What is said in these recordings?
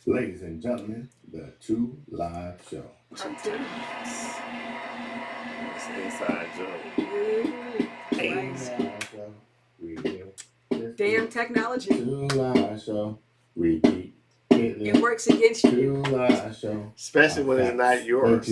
Ladies and gentlemen, the Two Live Show. Part two. It's inside joke. Twice. Live Show. We get Damn technology. Two Live Show. We keep It works against Two you. Live Show. Especially when it's not yours.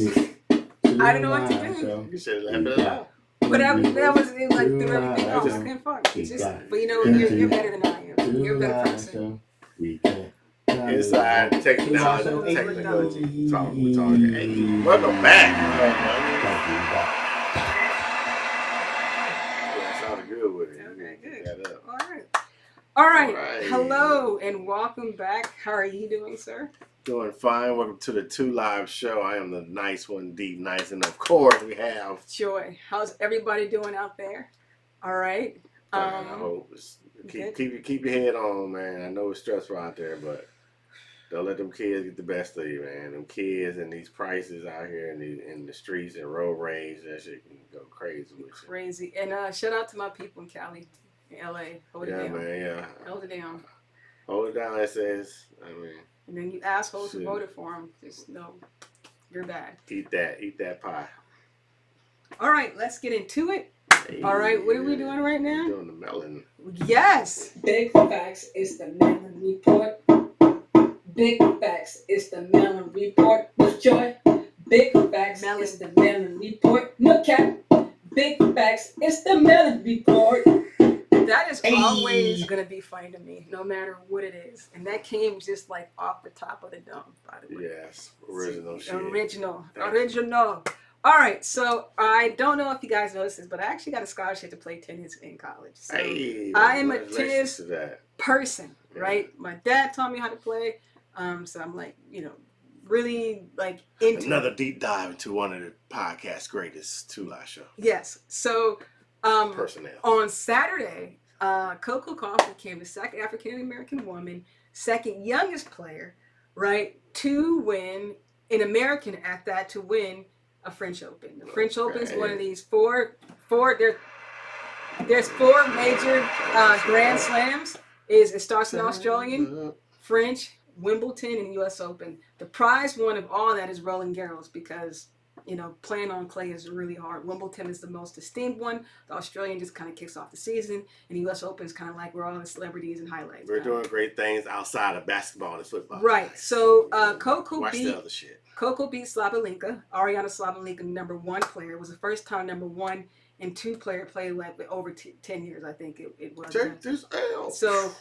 I don't know what to do. You should have left it alone. But that was it, like threw everything off. I couldn't find it. It's just, but you know, you're better than I am. You're a better person. We can't. Inside technology. We're talking. Hey, welcome back. That sounded good with it. Okay, good. That up. All right. Hello and welcome back. How are you doing, sir? Doing fine. Welcome to the Two Live Show. I am the nice one, deep nice, and of course we have Joy. How's everybody doing out there? All right. I hope keep your head on, man. I know it's stressful out there, but don't let them kids get the best of you, man. Them kids and these prices out here in the streets and road rage, that shit can go crazy with you. Crazy. And shout out to my people in Cali, in LA. Hold it down. Man, yeah. Hold it down. Hold it down, it says. I mean. And then you assholes who voted for him, just know you're bad. Eat that pie. All right, let's get into it. Hey, all right, what are we doing right now? We're doing the Melanin. Yes. Big facts is the Melanin report. Big facts is the Melanin report with Joy. Big facts is the Melanin report. No cap. Big facts is the Melanin report. That is always going to be funny to me, no matter what it is. And that came just like off the top of the dome, by the way. Yes, original shit. Original. All right, so I don't know if you guys noticed this, but I actually got a scholarship to play tennis in college. So I am a tennis person, right? My dad taught me how to play, so I'm like, really like into another deep dive into one of the podcast's greatest Two Live Show. Yes, so personnel. On Saturday, Coco Gauff became the second African American woman, second youngest player, right, to win an American at that to win a French Open. The French Open is one of these four. There's four major Grand Slams. It starts in Australian, French, Wimbledon, and U.S. Open. The prize one of all that is Roland Garros because playing on clay is really hard. Wimbledon is the most esteemed one. The Australian just kind of kicks off the season, and the U.S. Open is kind of like where all the celebrities and highlights. We're doing great things outside of basketball and football. Right. So Coco Watch beat the other shit. Coco beat Sabalenka. Ariana Sabalenka, number one player. It was the first time number one and two player played like over 10 years, I think it was. Check this out. So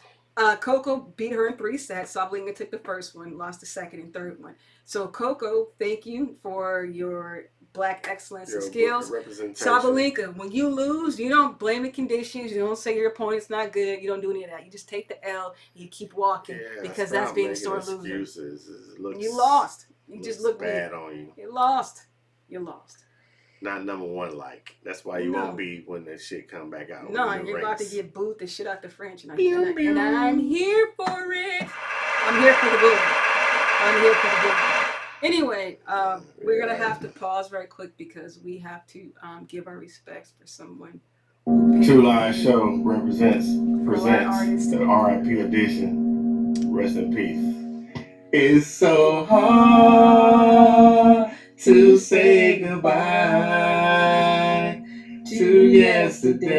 Coco beat her in 3 sets. Sabalenka took the first one, lost the second and third one. So Coco, thank you for your black excellence and skills. Sabalenka, when you lose, you don't blame the conditions. You don't say your opponent's not good. You don't do any of that. You just take the L and you keep walking because that's being a sore loser. You lost. You just look bad on you. You lost. You lost. Not number one like. That's why you won't be when that shit come back out. No, you're about to get booed the shit out the French. And I'm here for it. I'm here for the boo. Anyway, we're going to have to pause very quick because we have to give our respects for someone. Two Live Show presents the RIP edition. Rest in peace. It's so hard to say goodbye to yesterday.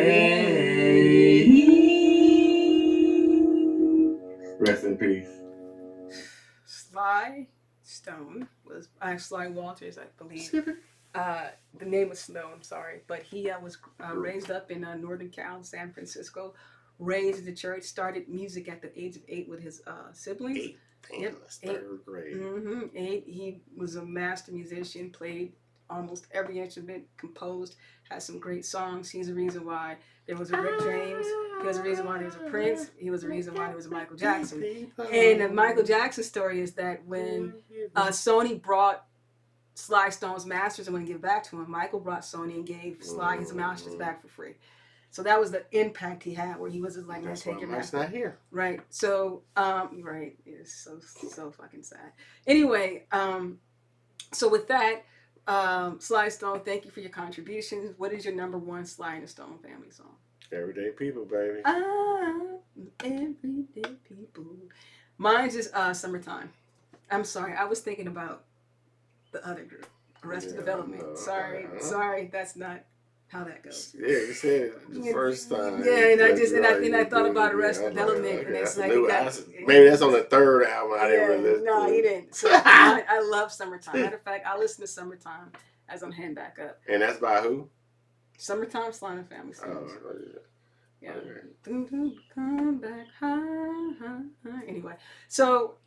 Rest in peace. Sly Stone was Sly Walters, I believe. The name was Snow, I'm sorry, but he was raised up in Northern Cal, San Francisco. Raised in the church, started music at the age of 8 with his siblings. Third grade. 8. He was a master musician, played almost every instrument, composed, has some great songs. He's the reason why there was a Rick James. He was the reason why there was a Prince. He was the reason why there was a Michael Jackson. And the Michael Jackson story is that when Sony brought Sly Stone's masters and wouldn't give back to him, Michael brought Sony and gave Sly his masters back for free. So that was the impact he had, where he was just like, "Man, take your master." Not here, right? So, right, it's so fucking sad. Anyway, so with that, Sly Stone, thank you for your contributions. What is your number one Sly and the Stone family song? Everyday People, baby. Everyday people. Mine's just Summertime. I'm sorry. I was thinking about the other group, Arrested Development. No, Sorry, that's not how that goes. Yeah, you said it the first time. Yeah, and I thought about Arrested Development, and it's like it got, maybe that's on the third album. I didn't yeah, really listen no, to. you didn't. So I love Summertime. Matter of fact, I listen to Summertime as I'm heading back up. And that's by who? Summertime, Sly and Family Stone. Yeah. Okay. Come back high. Anyway, so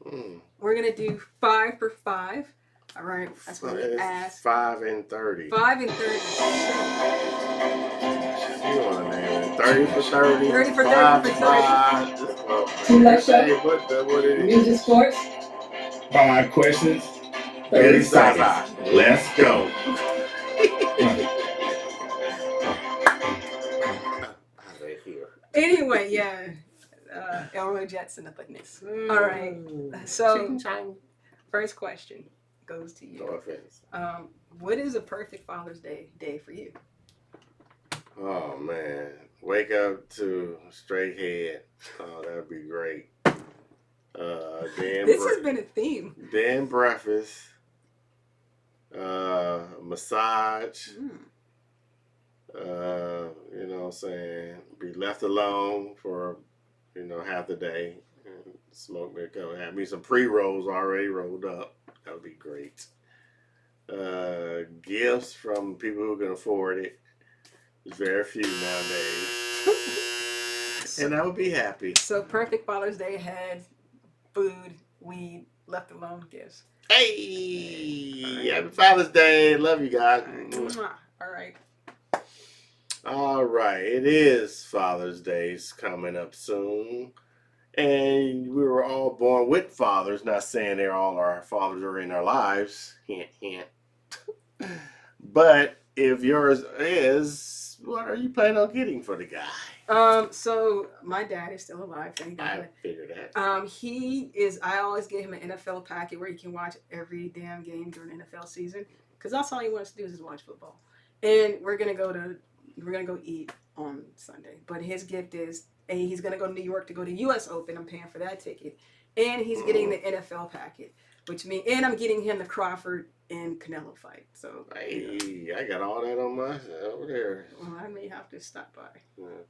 we're gonna do 5 for 5. All right, that's what we asked. 5 and 30. 5 and 30. You want to name it? 30 for 30. 30 for 30 5 for 5. Too much show. Hey, what it is? Music sports. 5 questions, 30 seconds. Let's go. Anyway, yeah. Elroy Jetson up in this. All right. So, first question goes to you. No offense. What is a perfect Father's Day for you? Oh, man. Wake up to straight head. Oh, that would be great. This has been a theme. Then breakfast. Massage. You know what I'm saying? Be left alone for, half the day. And smoke me, have me some pre-rolls already rolled up. That would be great. Gifts from people who can afford it. There's very few nowadays. And I would be happy. So perfect Father's Day had food, weed, left alone gifts. Hey! Happy Father's Day. Love you guys. All right. All right. It is Father's Day's coming up soon. And we were all born with fathers. Not saying they're all our fathers are in our lives. Hint, hint. But if yours is, what are you planning on getting for the guy? So my dad is still alive, thank God. I figured that. He is. I always get him an NFL packet where he can watch every damn game during NFL season, because that's all he wants to do is watch football. And we're gonna go eat on Sunday. But his gift is he's gonna go to New York to go to U.S. Open. I'm paying for that ticket, and he's getting the NFL packet, and I'm getting him the Crawford and Canelo fight. So hey, I got all that on my over there. Well, I may have to stop by.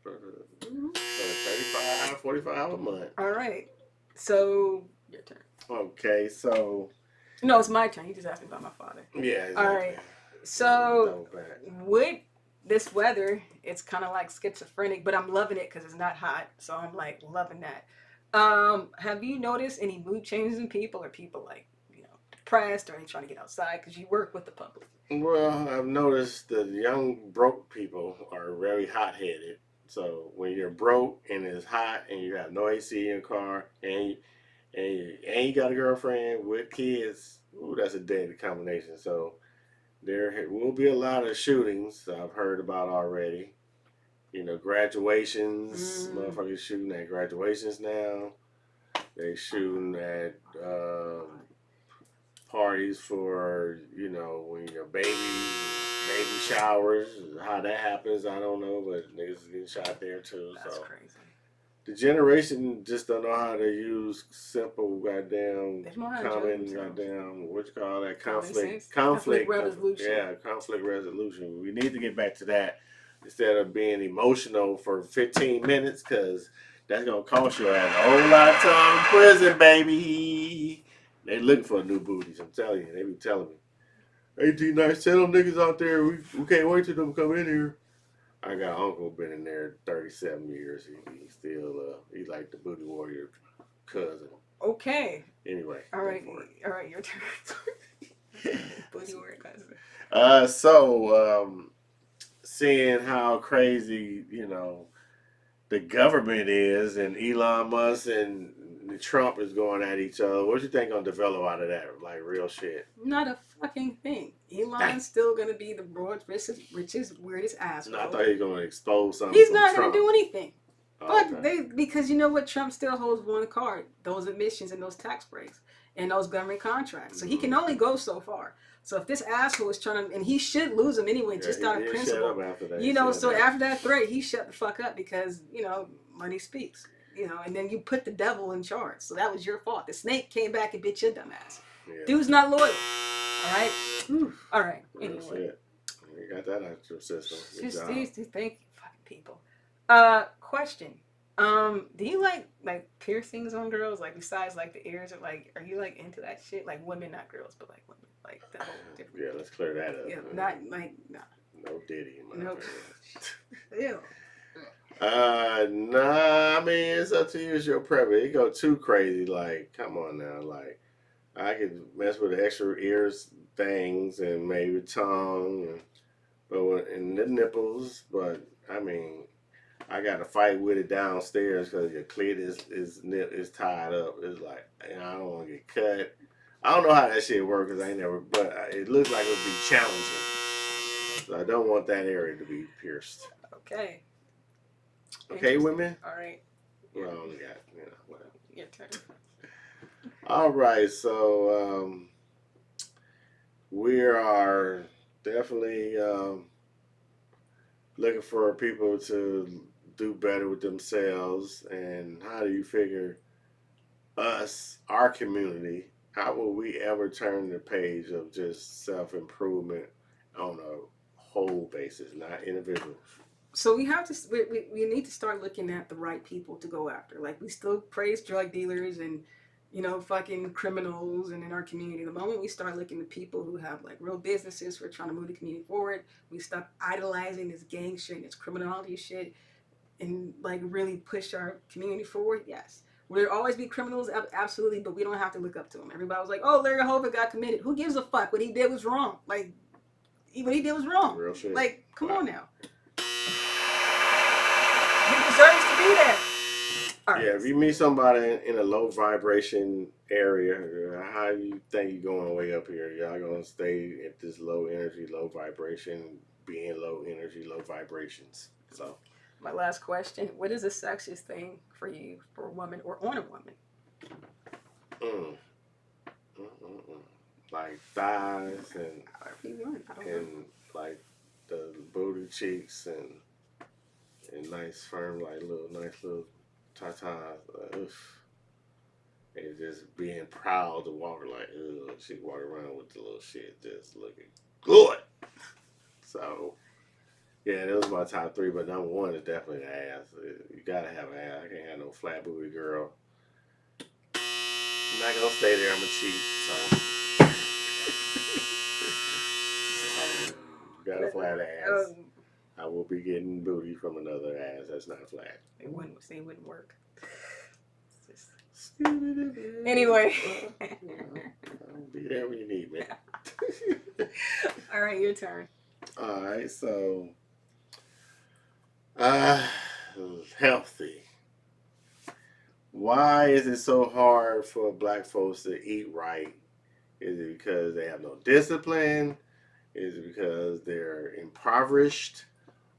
For 35, 45 a month. All right. So your turn. Okay, so no, it's my turn. You just asked me about my father. Yeah. Exactly. All right. So with this weather, it's kind of like schizophrenic, but I'm loving it because it's not hot. So I'm like loving that. Have you noticed any mood changes in people, or people like, depressed, or are they trying to get outside because you work with the public? Well, I've noticed the young broke people are very hot-headed. So when you're broke and it's hot and you got no AC in your car and you got a girlfriend with kids, ooh, that's a deadly combination. So there will be a lot of shootings I've heard about already. Graduations, motherfuckers shooting at graduations now. They shooting at parties for, when your baby showers. How that happens, I don't know, but niggas getting shot there too. That's crazy. The generation just don't know how to use simple goddamn common goddamn conflict resolution. Yeah, conflict resolution. We need to get back to that instead of being emotional for 15 minutes, because that's gonna cost you a whole lot of time in prison, baby. They looking for new booties. I'm telling you, they be telling me. 18 nights, tell them niggas out there, we can't wait till them come in here. I got an uncle been in there 37 years. He still, he's like the booty warrior cousin. Okay. Anyway. All right, your turn. Booty warrior cousin. Seeing how crazy, the government is, and Elon Musk and Trump is going at each other. What you think gonna develop out of that? Like real shit? Not a fucking thing. Elon's still gonna be the world's richest, weirdest asshole. No, I thought he was gonna expose something. He's not gonna do anything. Okay. Because you know what? Trump still holds one card: those emissions and those tax breaks and those government contracts. So he can only go so far. So if this asshole is trying to, and he should lose him anyway, just out of principle. After that, so after that threat, he shut the fuck up because money speaks. and then you put the devil in charge. So that was your fault. The snake came back and bit your dumb ass. Yeah. Dude's not loyal. All right. All right. Real Anyway. shit. You got that out your system. Good job. Thank you, fucking people. Question. Do you like piercings on girls? Like besides like the ears, or like are you like into that shit? Like women, not girls, but like women, like the whole different. Yeah, let's clear that up. Yeah, not like nah. No Diddy in my Nope. opinion. Ew. Nah. I mean, it's up to you. It's your preference. You go too crazy. Like, come on now. Like, I could mess with the extra ears things and maybe tongue, and the nipples. But I mean, I got to fight with it downstairs because your clit is tied up. It's like, I don't want to get cut. I don't know how that shit works because I ain't never, but it looks like it would be challenging. So I don't want that area to be pierced. Okay. Okay, women? All right. Well, I only got, whatever. Your turn. All right, so we are definitely looking for people to do better with themselves. And how do you figure our community, how will we ever turn the page of just self-improvement on a whole basis, not individual? So we have to, we need to start looking at the right people to go after. Like we still praise drug dealers and, fucking criminals and in our community. The moment we start looking at people who have like real businesses who are trying to move the community forward, we stop idolizing this gang shit and this criminality shit and like really push our community forward. Yes. Will there always be criminals? Absolutely, but we don't have to look up to them. Everybody was like, oh, Larry Hoover got committed. Who gives a fuck? What he did was wrong. Like, what he did was wrong. Real shit. Like, come on now. He deserves to be there. Right. Yeah, if you meet somebody in a low vibration area, how do you think you're going way up here? Y'all gonna stay at this low energy, low vibration, being low energy, low vibrations. So my last question, what is the sexiest thing for you, for a woman or on a woman? Like thighs and and like the booty cheeks and nice firm, like nice little tatas. And just being proud to walk like, she walk around with the little shit just looking good. So yeah, that was my top 3, but number 1 is definitely the ass. You gotta have an ass. I can't have no flat booty girl. I'm not gonna stay there. I'm a cheat. So got a flat ass. I will be getting booty from another ass that's not flat. It wouldn't work. Anyway. I'll be there when you need me. All right, your turn. All right, so healthy. Why is it so hard for black folks to eat right? Is it because they have no discipline? Is it because they're impoverished?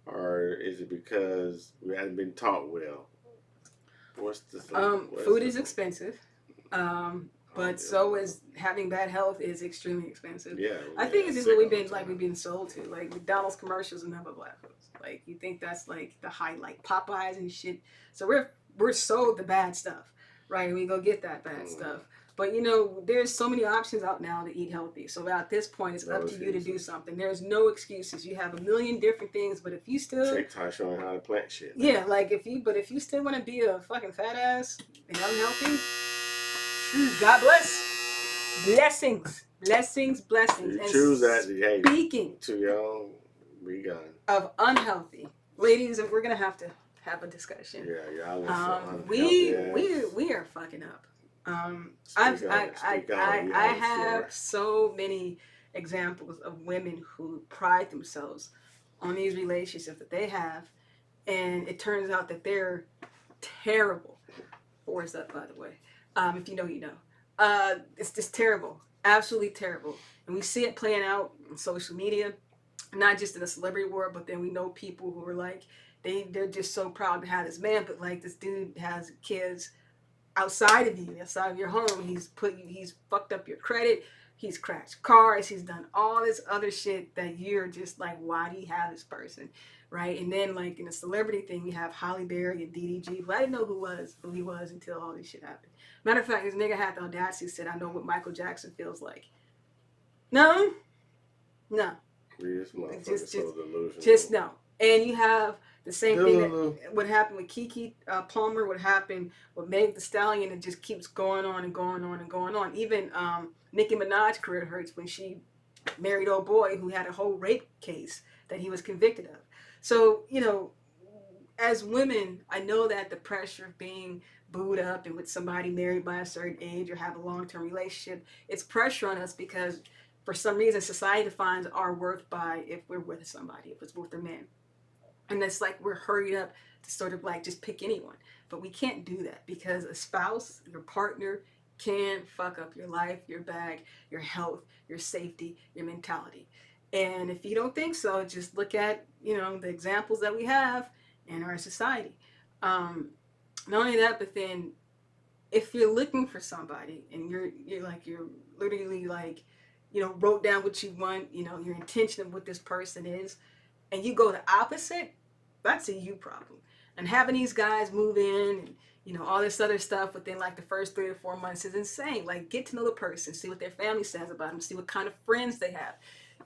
Or is it because we haven't been taught well? Food is expensive. But so is having bad health is extremely expensive. Yeah. I think it's just what we've been sold to. Like McDonald's commercials and never black folks. Like you think that's like the highlight, Popeyes and shit. So we're sold the bad stuff, right? We go get that bad stuff. But there's so many options out now to eat healthy. So at this point, it's up to you to do something. There's no excuses. You have a million different things, but if you still TikTok showing how to plant shit. Man. Yeah, like if you still want to be a fucking fat ass and unhealthy, God bless. Blessings. You choose that. Hey, speaking to your own, be gone. Of unhealthy, ladies, we're gonna have to have a discussion. Yeah, y'all. We are fucking up. I have so many examples of women who pride themselves on these relationships that they have, and it turns out that they're terrible. Where's that, by the way? If you know, you know. It's just terrible, absolutely terrible, and we see it playing out on social media, not just in the celebrity world, but then we know people who are like they're just so proud to have this man, but like this dude has kids outside of you, outside of your home. He's fucked up your credit. He's crashed cars. He's done all this other shit that you're just like, why do you have this person, right? And then like in the celebrity thing, we have Holly Berry and DDG, who I didn't know who he was until all this shit happened. Matter of fact, this nigga had the audacity to say, I know what Michael Jackson feels like. No. This motherfucker's so delusional. Just no. And you have the same thing that what happened with Keke Palmer, what happened with Meg Thee Stallion, it just keeps going on and going on and going on. Even Nicki Minaj's career hurts when she married old boy who had a whole rape case that he was convicted of. So, you know, as women, I know that the pressure of being booed up and with somebody married by a certain age or have a long-term relationship, it's pressure on us because for some reason society defines our worth by if we're with somebody, if it's with a man. And it's like we're hurried up to sort of like just pick anyone. But we can't do that because a spouse, your partner, can fuck up your life, your bag, your health, your safety, your mentality. And if you don't think so, just look at, you know, the examples that we have in our society. Not only that, but then if you're looking for somebody and you're literally like, you know, wrote down what you want, you know, your intention of what this person is, and you go the opposite, that's a you problem. And having these guys move in and, you know, all this other stuff within like the first 3 to 4 months is insane. Like, get to know the person, see what their family says about them, see what kind of friends they have.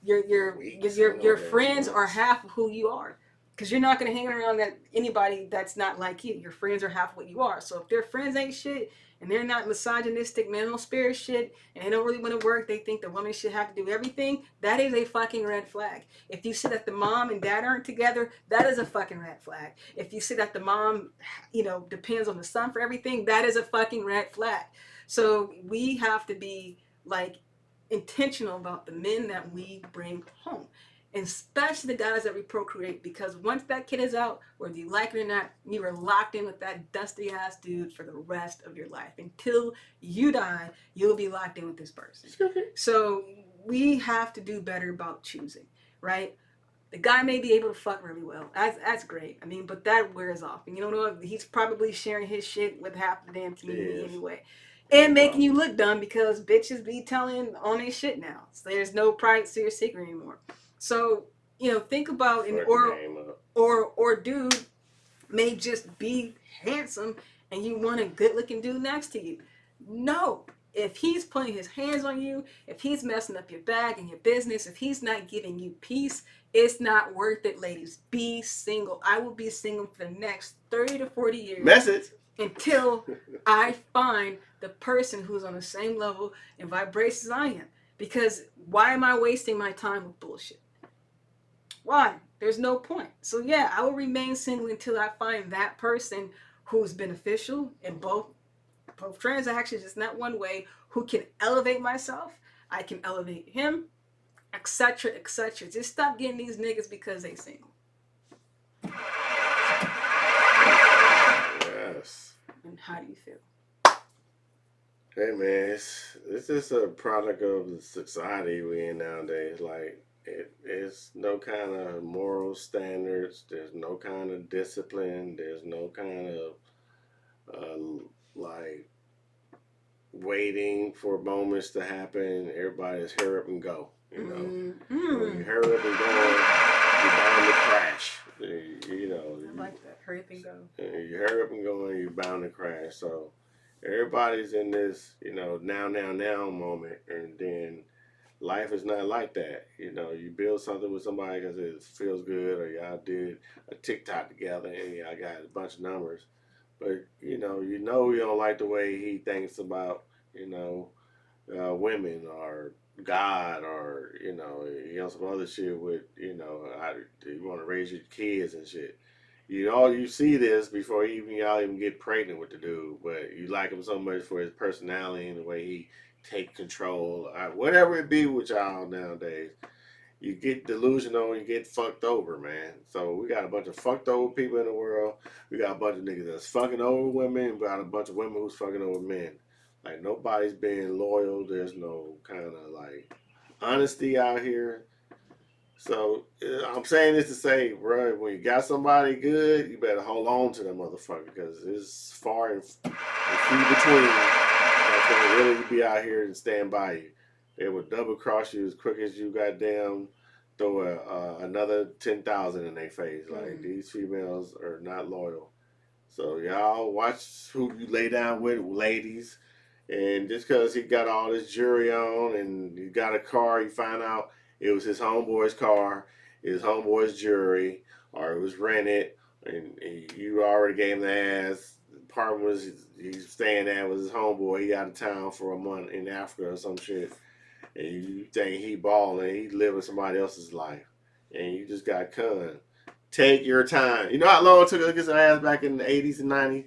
Your friends are half of who you are. Because you're not going to hang around anybody that's not like you. Your friends are half what you are. So if their friends ain't shit and they're not misogynistic, mental spirit shit, and they don't really want to work, they think the woman should have to do everything, that is a fucking red flag. If you see that the mom and dad aren't together, that is a fucking red flag. If you see that the mom, you know, depends on the son for everything, that is a fucking red flag. So we have to be like intentional about the men that we bring home. And especially the guys that we procreate, because once that kid is out, whether you like it or not, you are locked in with that dusty ass dude for the rest of your life. Until you die, you'll be locked in with this person. So we have to do better about choosing, right? The guy may be able to fuck really well. That's great. I mean, but that wears off. And you don't know, he's probably sharing his shit with half the damn community anyway. And making you look dumb because bitches be telling on their shit now. So there's no privacy or secret anymore. So, you know, think about or dude may just be handsome and you want a good looking dude next to you. No. If he's putting his hands on you, if he's messing up your bag and your business, if he's not giving you peace, it's not worth it, ladies. Be single. I will be single for the next 30 to 40 years. Message. Until I find the person who's on the same level and vibrations I am. Because why am I wasting my time with bullshit? Why? There's no point. So yeah, I will remain single until I find that person who's beneficial in both transactions. It's not one way. Who can elevate myself? I can elevate him, etc., etc. Just stop getting these niggas because they single. Yes. And how do you feel? Hey man, it's just a product of the society we in nowadays. Like it's no kind of moral standards. There's no kind of discipline. There's no kind of like waiting for moments to happen. Everybody's hurry up and go. You know, when you hurry up and go, you're bound to crash. You know, I like that. Hurry up and go. You hurry up and go, and you're bound to crash. So everybody's in this, you know, now moment, and then life is not like that. You know, you build something with somebody because it feels good, or y'all did a TikTok together, and y'all got a bunch of numbers. But you don't like the way he thinks about, you know, women or God, or you know, some other shit with, you know, how you want to raise your kids and shit. You see this before y'all even get pregnant with the dude, but you like him so much for his personality and the way he take control, whatever it be with y'all nowadays. You get delusional, you get fucked over, man. So we got a bunch of fucked over people in the world. We got a bunch of niggas that's fucking over women. We got a bunch of women who's fucking over men. Like, nobody's being loyal. There's no kind of like honesty out here. So I'm saying this to say, bro, when you got somebody good, you better hold on to that motherfucker, because it's far and few between that's gonna really be out here and stand by you. They would double cross you as quick as you goddamn throw another 10,000 in their face. Like these females are not loyal. So y'all watch who you lay down with, ladies. And just because he got all this jewelry on and he got a car, you find out it was his homeboy's car, his homeboy's jewelry, or it was rented, and you already gave him the ass. The apartment was he's staying at was his homeboy. He out of town for a month in Africa or some shit, and you think he balling, he living somebody else's life, and you just got conned. Take your time. You know how long it took to get some ass back in the 80s and 90s?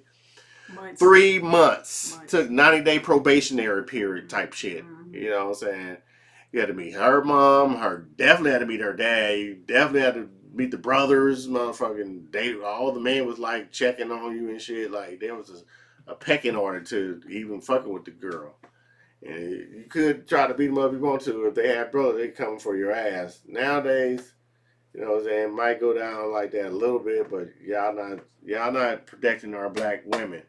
Months. 3 months. Took 90-day probationary period type shit. You know what I'm saying? You had to meet her mom. Definitely had to meet her dad. You definitely had to meet the brothers. Motherfucking, all the men was like checking on you and shit. Like there was a pecking order to even fucking with the girl. And you could try to beat them up if you want to. If they had brothers, they coming for your ass. Nowadays, you know what I'm saying, might go down like that a little bit, but y'all not protecting our black women.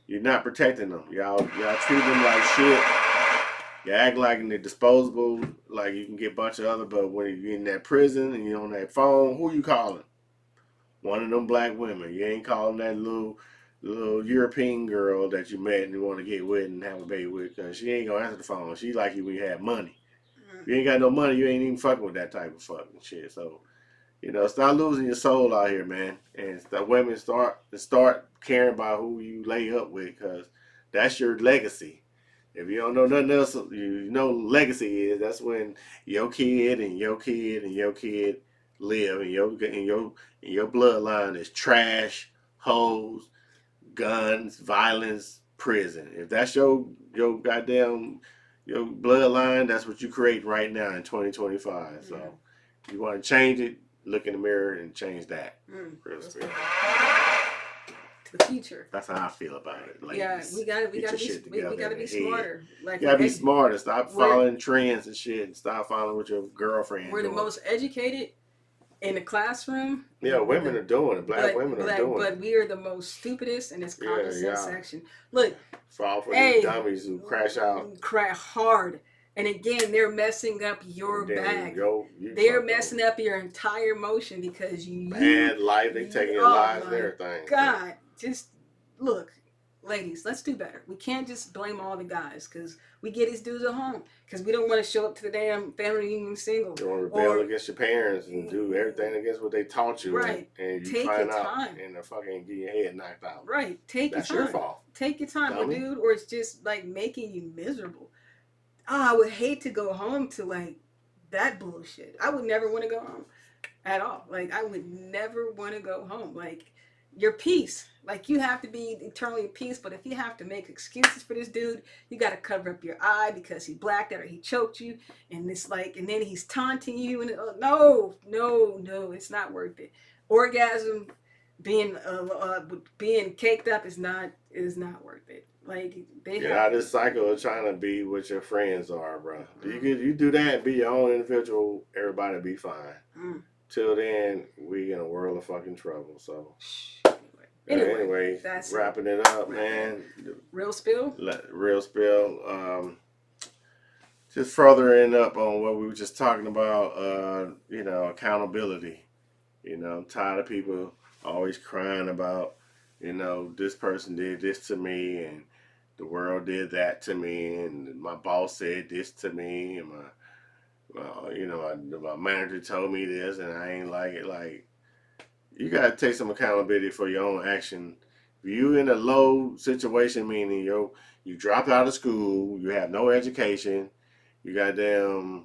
You're not protecting them. Y'all treat them like shit. You act like they're disposable, like you can get a bunch of other, but when you're in that prison and you're on that phone, who you calling? One of them black women. You ain't calling that little European girl that you met and you want to get with and have a baby with, because she ain't gonna answer the phone. She like you when you have money. If you ain't got no money, you ain't even fucking with that type of fucking shit. So, you know, start losing your soul out here, man. And the women start caring about who you lay up with, because that's your legacy. If you don't know nothing else, you know legacy is. That's when your kid and your kid and your kid live, and your bloodline is trash, hoes, guns, violence, prison. If that's your goddamn your bloodline, that's what you create right now in 2025. So if you want to change it, look in the mirror and change that. Real spirit. To the future. That's how I feel about it. Ladies. Yeah, we gotta be smarter. Like you gotta be smarter. Stop following trends and shit, and stop following what your girlfriend. We're the most educated in the classroom. Yeah, women are doing it. Black women are doing it. But we are the most stupidest in this common sense section. Look, fall for these dummies who crash out. Crash hard. And again, they're messing up your bag. They're messing up your entire motion because bad life. They taking your lives and everything. God, just look, ladies, let's do better. We can't just blame all the guys because we get these dudes at home because we don't want to show up to the damn family reunion single. You want to rebel against your parents and do everything against what they taught you. Right. And you find out and fucking get your head knocked out. Right. That's your fault. Take your time, dude, or it's just like making you miserable. I would hate to go home to like that bullshit. I would never want to go home at all. Like I would never want to go home. Like your peace. Like you have to be eternally at peace. But if you have to make excuses for this dude, you got to cover up your eye because he blacked out or he choked you, and it's like, and then he's taunting you, and no, it's not worth it. Orgasm, being caked up is not worth it. Like they get out of this cycle of trying to be what your friends are, bro. You do that and be your own individual, everybody be fine. Till then, we in a world of fucking trouble. So anyway, that's wrapping it up, man. Real spill. Just furthering up on what we were just talking about. Accountability. I'm tired of people always crying about, this person did this to me and the world did that to me and my boss said this to me and my manager told me this and I ain't like it. Like, you gotta take some accountability for your own action. If you in a low situation, meaning you dropped out of school, you have no education, you goddamn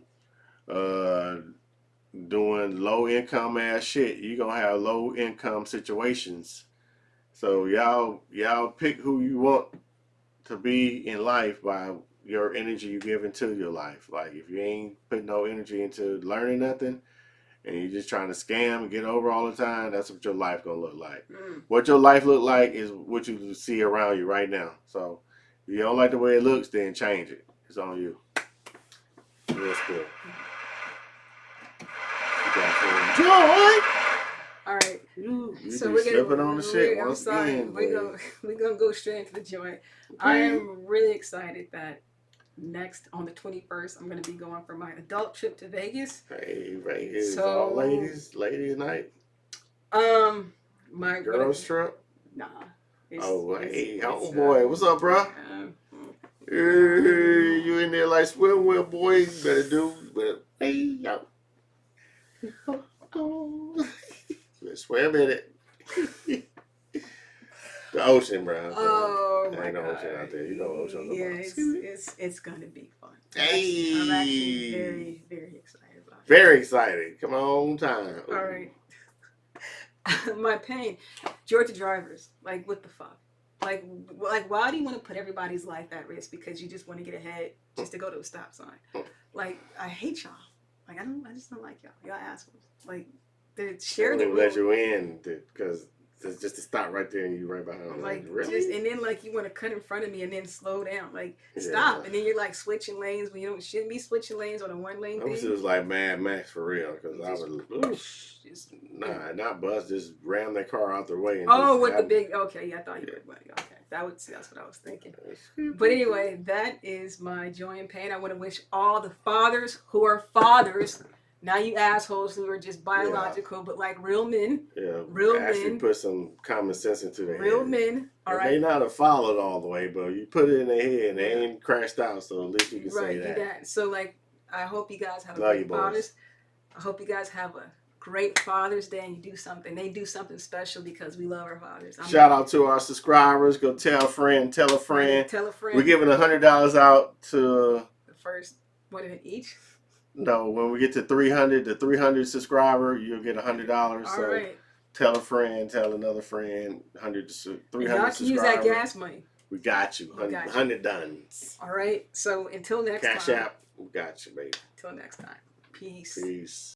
doing low income ass shit, you gonna have low income situations. So y'all pick who you want to be in life by your energy you give into your life. Like if you ain't putting no energy into learning nothing and you're just trying to scam and get over all the time, that's what your life gonna look like. What your life look like is what you see around you right now. So if you don't like the way it looks, then change it. It's on you. Real spill. Joy. All right. So we're slipping on the shit. I'm sorry. We're gonna go straight into the joint. I am really excited that next on the 21st, I'm going to be going for my adult trip to Vegas. Hey, Vegas, So, all ladies night. My Girls trip. Nah. Hey, homeboy, what's up, bro? Hey, you in there like swim well, boy? You better do. But hey, yo, swim in it. The ocean, bro. Oh there my ain't no God. ocean out there. You know ocean. Yeah, it's gonna be fun. Hey, I'm actually very, very excited about it. Very excited. Come on, time. All right. My pain, Georgia drivers. Like, what the fuck? Like, why do you want to put everybody's life at risk because you just want to get ahead just to go to a stop sign? Like, I hate y'all. Like, I just don't like y'all. Y'all assholes. Like, they share the road. let you in because it's just to stop right there and you right behind me. Like, really? and then like you want to cut in front of me and then slow down. Like, stop. And then you're like switching lanes when you shouldn't be switching lanes on a 1-lane thing. It was like Mad Max for real because I was not bust, just ram that car out the way. And with the big. Okay, yeah, I thought you were. Okay, that's what I was thinking. But anyway, that is my joy and pain. I want to wish all the fathers who are fathers. Now you assholes who are just biological, but like real men. Yeah, real actually men. Put some common sense into their head. Real men. All right. They not have followed all the way, but you put it in their head and they ain't crashed out, so at least you can say that. So like, I hope you guys have a great Father's. I hope you guys have a great Father's Day and you do something. They do something special because we love our fathers. Shout out to our subscribers. Go tell a friend, tell a friend. Tell a friend. We're giving $100 out to the first. What is it each? No, when we get to 300 subscriber, you'll get $100. All so right. Tell a friend, tell another friend, 300 y'all can subscribers. Use that gas money. We got you. 100 done. All right. So until next time. Cash App, we got you, baby. Until next time. Peace. Peace.